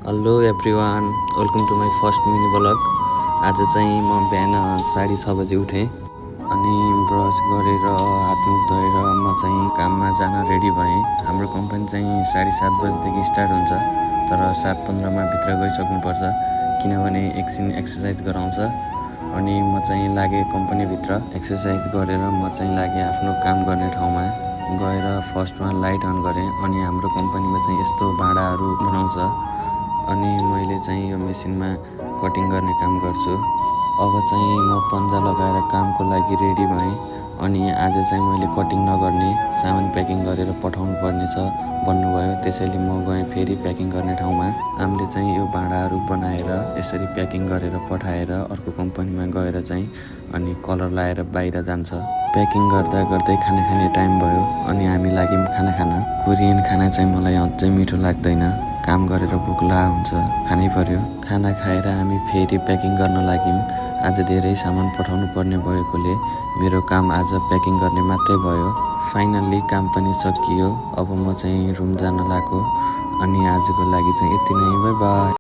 Hello everyone, welcome to my first mini blog. आज चाहिँ म बिहान 6:30 बजे उठेँ अनि ब्रस गरेर हातमुख धोएर म चाहिँ काममा जान रेडी भएँ। हाम्रो कम्पनी चाहिँ 7:30 बजेदेखि स्टार्ट हुन्छ, तर 7:15 मा भित्र गइसक्नुपर्छ किनभने एकछिन एक्सर्साइज गराउँछ। अनि म चाहिँ लागेँ कम्पनीभित्र। एक्सर्साइज गरेर म चाहिँ लागेँ आफ्नो काम गर्ने ठाउँमा। गएर फर्स्टमा लाइट अन गरेँ अनि हाम्रो कम्पनीमा चाहिँ यस्तो भाँडाहरू बनाउँछ अनि मैले चाहिँ यो मेसिनमा कटिङ गर्ने काम गर्छु। अब चाहिँ म पन्जा लगाएर कामको लागि रेडी भएँ अनि आज चाहिँ मैले कटिङ नगर्ने, सामान प्याकिङ गरेर पठाउनु पर्ने छ भन्नुभयो। त्यसैले म गएँ फेरि प्याकिङ गर्ने ठाउँमा। हामीले चाहिँ यो भाँडाहरू बनाएर यसरी प्याकिङ गरेर पठाएर अर्को कम्पनीमा गएर चाहिँ अनि कलर लाएर बाहिर जान्छ। प्याकिङ गर्दा गर्दै खाना खाने टाइम भयो अनि हामी लाग्यौँ खाना खान। कोरियन खाना चाहिँ मलाई अझै मिठो लाग्दैन, काम गरेर भोक हुन्छ, खानै पर्यो। खाना खाएर हामी फेरि प्याकिङ गर्न लाग्यौँ। आज धेरै सामान पठाउनु पर्ने भएकोले मेरो काम आज प्याकिङ गर्ने मात्रै भयो। फाइनल्ली काम पनि सकियो। अब म चाहिँ रुम जान लाग्यो अनि आजको लागि चाहिँ यति नै। By by.